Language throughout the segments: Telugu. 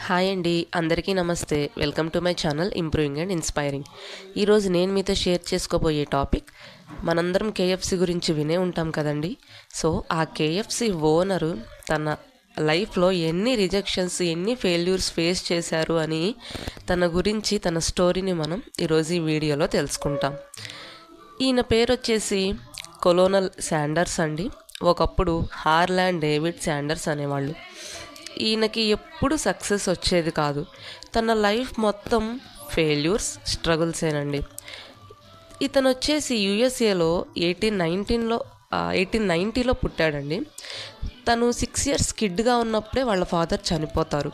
హాయ్ అండి, అందరికీ నమస్తే. Welcome to my channel improving and inspiring. ఈరోజు నేను మీతో షేర్ చేసుకోబోయే టాపిక్, మనందరం కేఎఫ్సి గురించి వినే ఉంటాం కదండి. సో ఆ కేఎఫ్సి ఓనరు తన లైఫ్లో ఎన్ని రిజెక్షన్స్, ఎన్ని ఫెయిల్యూర్స్ ఫేస్ చేశారు అని తన గురించి, తన స్టోరీని మనం ఈరోజు ఈ వీడియోలో తెలుసుకుంటాం. ఈయన పేరు వచ్చేసి కొలోనల్ శాండర్స్ అండి. ఒకప్పుడు హార్లాండ్ డేవిడ్ శాండర్స్ అనేవాళ్ళు. ఈయనకి ఎప్పుడు సక్సెస్ వచ్చేది కాదు. తన లైఫ్ మొత్తం ఫెయిల్యూర్స్, స్ట్రగుల్సేనండి. ఇతను వచ్చేసి యుఎస్ఏలో 1890లో పుట్టాడండి. తను 6 years కిడ్గా ఉన్నప్పుడే వాళ్ళ ఫాదర్ చనిపోతారు.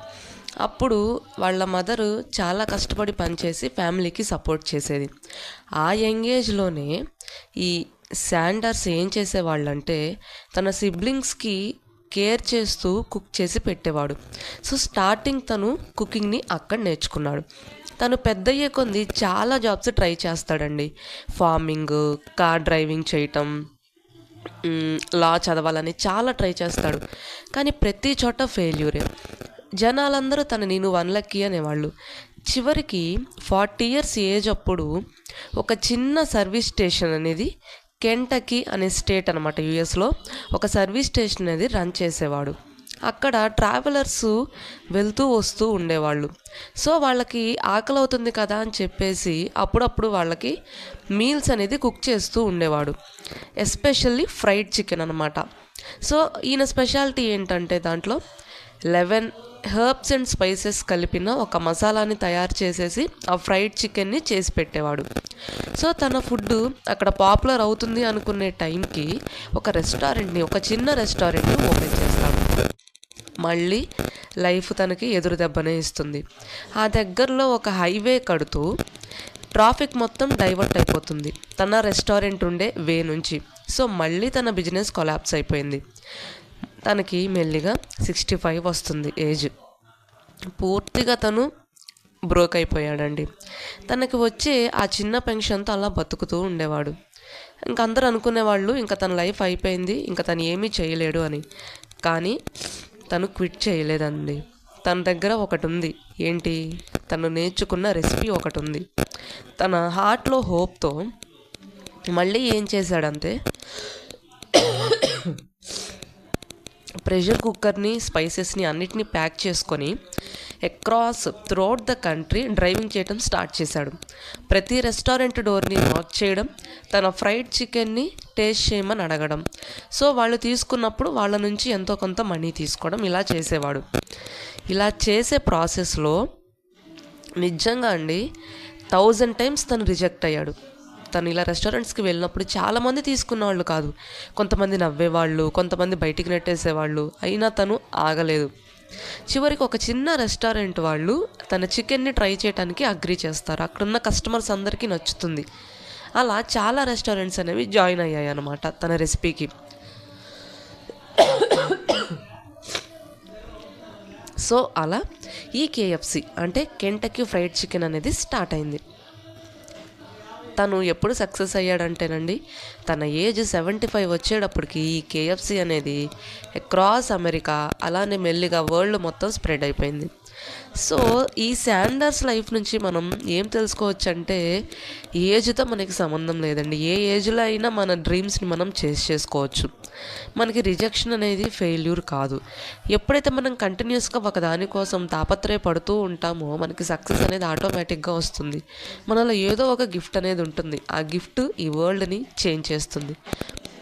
అప్పుడు వాళ్ళ మదరు చాలా కష్టపడి పనిచేసి ఫ్యామిలీకి సపోర్ట్ చేసేది. ఆ యంగ్ ఏజ్లోనే ఈ శాండర్స్ ఏం చేసేవాళ్ళంటే తన సిబ్లింగ్స్కి కేర్ చేస్తూ కుక్ చేసి పెట్టేవాడు. సో స్టార్టింగ్ తను కుకింగ్ని అక్కడ నేర్చుకున్నాడు. తను పెద్దయ్యే కొద్ది చాలా జాబ్స్ ట్రై చేస్తాడండి. ఫార్మింగ్, కార్ డ్రైవింగ్ చేయటం, లా చదవాలని చాలా ట్రై చేస్తాడు. కానీ ప్రతి చోట ఫెయిల్యూరే. జనాలందరూ తనని నువ్వు అన్లక్కీ అనేవాళ్ళు. చివరికి 40 years ఏజ్ అప్పుడు ఒక చిన్న సర్వీస్ స్టేషన్ అనేది, కెంటకీ అనే స్టేట్ అనమాట యుఎస్లో, ఒక సర్వీస్ స్టేషన్ అనేది రన్ చేసేవాడు. అక్కడ ట్రావెలర్స్ వెళ్తూ వస్తూ ఉండేవాళ్ళు. సో వాళ్ళకి ఆకలి అవుతుంది కదా అని చెప్పేసి అప్పుడప్పుడు వాళ్ళకి మీల్స్ అనేది కుక్ చేస్తూ ఉండేవాడు. ఎస్పెషల్లీ ఫ్రైడ్ చికెన్ అనమాట. సో ఈయన స్పెషాలిటీ ఏంటంటే దాంట్లో 11 హెర్బ్స్ అండ్ స్పైసెస్ కలిపిన ఒక మసాలాని తయారు చేసేసి ఆ ఫ్రైడ్ చికెన్ని చేసి పెట్టేవాడు. సో తన ఫుడ్ అక్కడ పాపులర్ అవుతుంది అనుకునే టైంకి ఒక చిన్న రెస్టారెంట్ని ఓపెన్ చేస్తాడు. మళ్ళీ లైఫ్ తనకి ఎదురు దెబ్బనే ఇస్తుంది. ఆ దగ్గరలో ఒక హైవే కడుతూ ట్రాఫిక్ మొత్తం డైవర్ట్ అయిపోతుంది తన రెస్టారెంట్ ఉండే వే నుంచి. సో మళ్ళీ తన బిజినెస్ కొలాప్స్ అయిపోయింది. తనకి మెల్లిగా 65 వస్తుంది ఏజ్. పూర్తిగా తను బ్రోక్ అయిపోయాడండి. తనకి వచ్చే ఆ చిన్న పెన్షన్తో అలా బతుకుతూ ఉండేవాడు. ఇంక అందరూ అనుకునేవాళ్ళు ఇంకా తన లైఫ్ అయిపోయింది, ఇంకా తను ఏమీ చేయలేడు అని. కానీ తను క్విట్ చేయలేదండి. తన దగ్గర ఒకటి ఉంది. ఏంటి? తను నేర్చుకున్న రెసిపీ ఒకటి ఉంది. తన హార్ట్లో హోప్తో మళ్ళీ ఏం చేశాడంటే ప్రెషర్ కుక్కర్ని, స్పైసెస్ని అన్నిటినీ ప్యాక్ చేసుకొని across throughout the country driving చేయడం స్టార్ట్ చేశాడు. ప్రతి రెస్టారెంట్ డోర్ని నాక్ చేయడం, తన ఫ్రైడ్ చికెన్ని టేస్ట్ చేయమని అడగడం. సో వాళ్ళు తీసుకున్నప్పుడు వాళ్ళ నుంచి ఎంతో కొంత మనీ తీసుకోవడం, ఇలా చేసేవాడు. ఇలా చేసే ప్రాసెస్లో నిజంగా అండి 1000 times తను రిజెక్ట్ అయ్యాడు. తను ఇలా రెస్టారెంట్స్కి వెళ్ళినప్పుడు చాలామంది తీసుకున్న వాళ్ళు కాదు. కొంతమంది నవ్వేవాళ్ళు, కొంతమంది బయటికి నెట్టేసేవాళ్ళు. అయినా తను ఆగలేదు. చివరికి ఒక చిన్న రెస్టారెంట్ వాళ్ళు తన చికెన్ని ట్రై చేయడానికి అగ్రీ చేస్తారు. అక్కడున్న కస్టమర్స్ అందరికీ నచ్చుతుంది. అలా చాలా రెస్టారెంట్స్ అనేవి జాయిన్ అయ్యాయి అన్నమాట తన రెసిపీకి. సో అలా ఈ కేఎఫ్సి అంటే కెంటకీ ఫ్రైడ్ చికెన్ అనేది స్టార్ట్ అయింది. తను ఎప్పుడు సక్సెస్ అయ్యాడంటేనండి, తన ఏజ్ 75 వచ్చేటప్పటికి ఈ కేఎఫ్సి అనేది అక్రాస్ అమెరికా, అలానే మెల్లిగా వరల్డ్ మొత్తం స్ప్రెడ్ అయిపోయింది. సో ఈ శాండర్స్ లైఫ్ నుంచి మనం ఏం తెలుసుకోవచ్చు అంటే, ఏజ్తో మనకి సంబంధం లేదండి. ఏ ఏజ్లో అయినా మన డ్రీమ్స్ని మనం చేసుకోవచ్చు. మనకి రిజెక్షన్ అనేది ఫెయిల్యూర్ కాదు. ఎప్పుడైతే మనం కంటిన్యూస్గా ఒక దానికోసం తాపత్రయపడుతూ ఉంటామో మనకి సక్సెస్ అనేది ఆటోమేటిక్గా వస్తుంది. మనలో ఏదో ఒక గిఫ్ట్ అనేది ఉంటుంది. ఆ గిఫ్ట్ ఈ వరల్డ్ని చేంజ్ చేస్తుంది.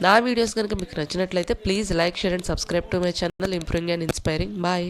నా వీడియోస్ కనుక మీకు నచ్చినట్లయితే please like, share and subscribe to my channel improving and inspiring. Bye.